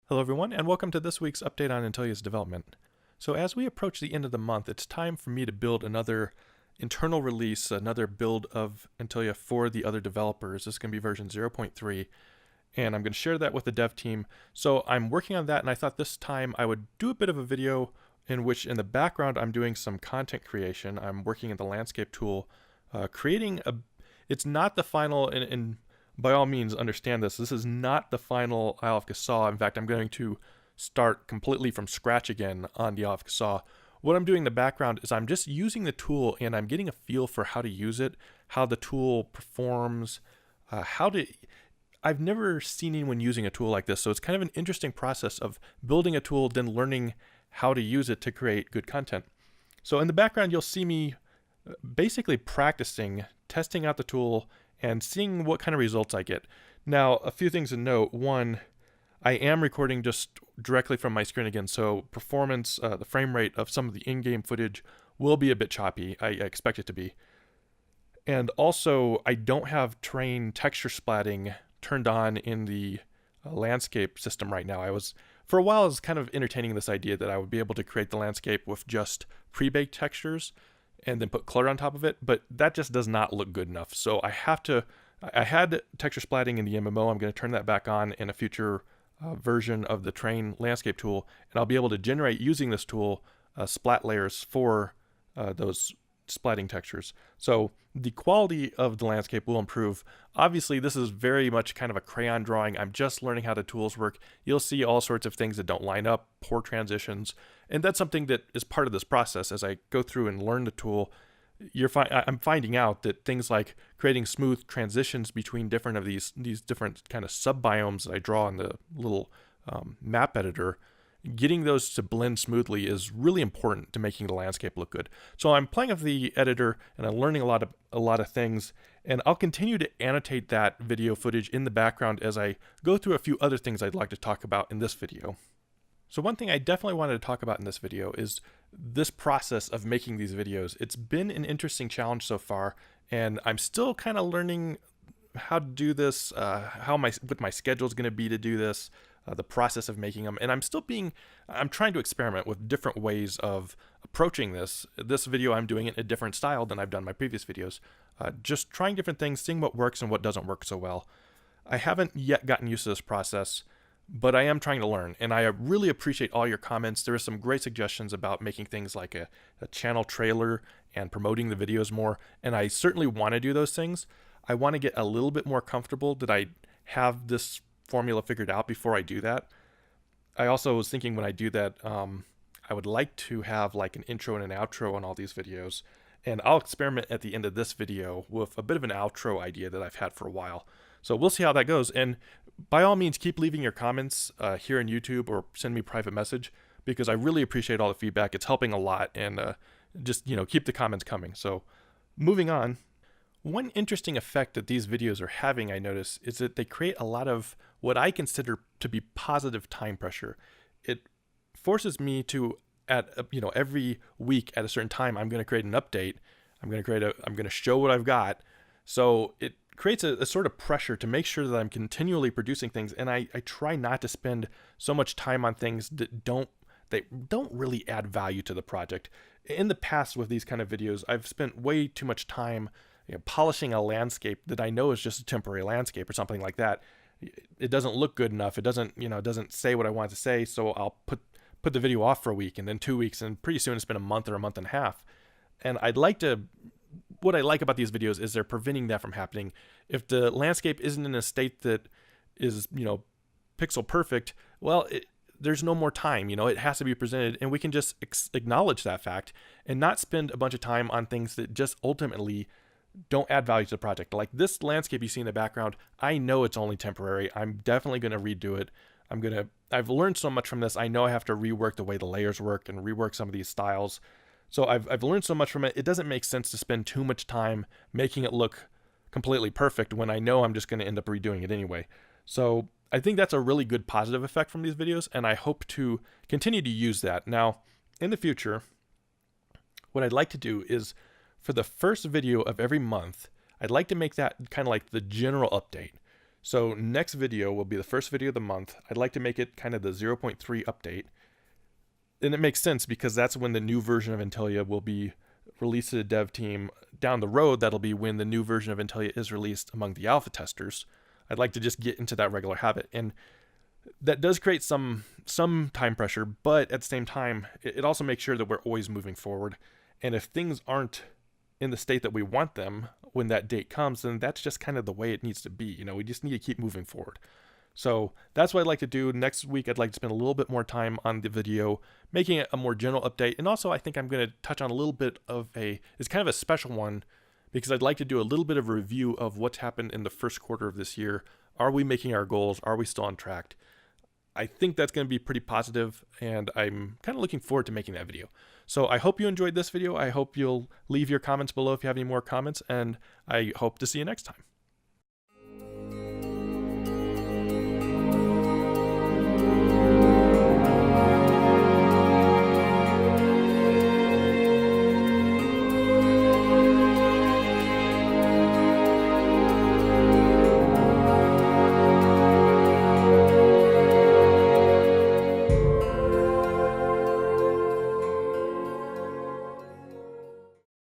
Hello everyone, and welcome to this week's update on Intellia's development. So as we approach the end of the month, it's time for me to build another internal release, another build of Intellia for the other developers. This is going to be version 0.3, and I'm going to share that with the dev team. So I'm working on that, and I thought this time I would do a bit of a video in which in the background I'm doing some content creation. I'm working in the landscape tool, creating a, it's not the final, and by all means understand this. This is not the final Isle of Kassaw. In fact, I'm going to start completely from scratch again on the Isle of Kassaw. What I'm doing in the background is I'm just using the tool and I'm getting a feel for how to use it, how the tool performs, I've never seen anyone using a tool like this, so it's kind of an interesting process of building a tool, then learning how to use it to create good content. So in the background, you'll see me basically practicing, testing out the tool, and seeing what kind of results I get. Now, a few things to note. One, I am recording just directly from my screen again, so performance, the frame rate of some of the in-game footage will be a bit choppy. I expect it to be. And also, I don't have terrain texture splatting turned on in the landscape system right now. For a while, I was kind of entertaining this idea that I would be able to create the landscape with just pre-baked textures and then put color on top of it, but that just does not look good enough. So I had texture splatting in the MMO. I'm going to turn that back on in a future version of the terrain landscape tool, and I'll be able to generate, using this tool, splat layers for those splatting textures. So the quality of the landscape will improve. Obviously, this is very much kind of a crayon drawing. I'm just learning how the tools work. You'll see all sorts of things that don't line up, poor transitions, and that's something that is part of this process. As I go through and learn the tool, I'm finding out that things like creating smooth transitions between different of these different kind of sub-biomes that I draw in the little map editor, getting those to blend smoothly is really important to making the landscape look good. So I'm playing with the editor and I'm learning a lot of things, and I'll continue to annotate that video footage in the background as I go through a few other things I'd like to talk about in this video. So one thing I definitely wanted to talk about in this video is this process of making these videos. It's been an interesting challenge so far, and I'm still kind of learning how to do this, what my schedule is going to be to do this, the process of making them, and I'm trying to experiment with different ways of approaching this. This video, I'm doing it in a different style than I've done my previous videos, just trying different things, seeing what works and what doesn't work so well. I haven't yet gotten used to this process, but I am trying to learn, and I really appreciate all your comments. There are some great suggestions about making things like a channel trailer and promoting the videos more, and I certainly want to do those things. I want to get a little bit more comfortable that I have this formula figured out before I do that. I also was thinking when I do that, I would like to have like an intro and an outro on all these videos, and I'll experiment at the end of this video with a bit of an outro idea that I've had for a while. So we'll see how that goes, and by all means keep leaving your comments here on YouTube or send me a private message, because I really appreciate all the feedback. It's helping a lot, and just keep the comments coming. So moving on. One interesting effect that these videos are having, I notice, is that they create a lot of what I consider to be positive time pressure. It forces me to, every week at a certain time, I'm going to create an update. I'm going to show what I've got. So it creates a sort of pressure to make sure that I'm continually producing things, and I try not to spend so much time on things that don't really add value to the project. In the past with these kind of videos, I've spent way too much time polishing a landscape that I know is just a temporary landscape or something like that. It doesn't look good enough. It doesn't say what I want to say. So I'll put the video off for a week, and then 2 weeks, and pretty soon it's been a month or a month and a half. And what I like about these videos is they're preventing that from happening. If the landscape isn't in a state that is, pixel perfect, well, there's no more time. It has to be presented, and we can just acknowledge that fact and not spend a bunch of time on things that just ultimately don't add value to the project. Like this landscape you see in the background, I know it's only temporary. I'm definitely going to redo it. I've learned so much from this. I know I have to rework the way the layers work and rework some of these styles. So I've learned so much from it. It doesn't make sense to spend too much time making it look completely perfect when I know I'm just going to end up redoing it anyway. So I think that's a really good positive effect from these videos, and I hope to continue to use that. Now, in the future, what I'd like to do is, for the first video of every month, I'd like to make that kind of like the general update. So next video will be the first video of the month. I'd like to make it kind of the 0.3 update. And it makes sense because that's when the new version of Intellia will be released to the dev team. Down the road, that'll be when the new version of Intellia is released among the alpha testers. I'd like to just get into that regular habit. And that does create some time pressure, but at the same time, it also makes sure that we're always moving forward. And if things aren't in the state that we want them when that date comes, then that's just kind of the way it needs to be. You know, we just need to keep moving forward. So that's what I'd like to do. Next week, I'd like to spend a little bit more time on the video, making it a more general update. And also, I think I'm going to touch on a little bit of it's kind of a special one because I'd like to do a little bit of a review of what's happened in the first quarter of this year. Are we making our goals? Are we still on track? I think that's going to be pretty positive, and I'm kind of looking forward to making that video. So I hope you enjoyed this video. I hope you'll leave your comments below if you have any more comments, and I hope to see you next time.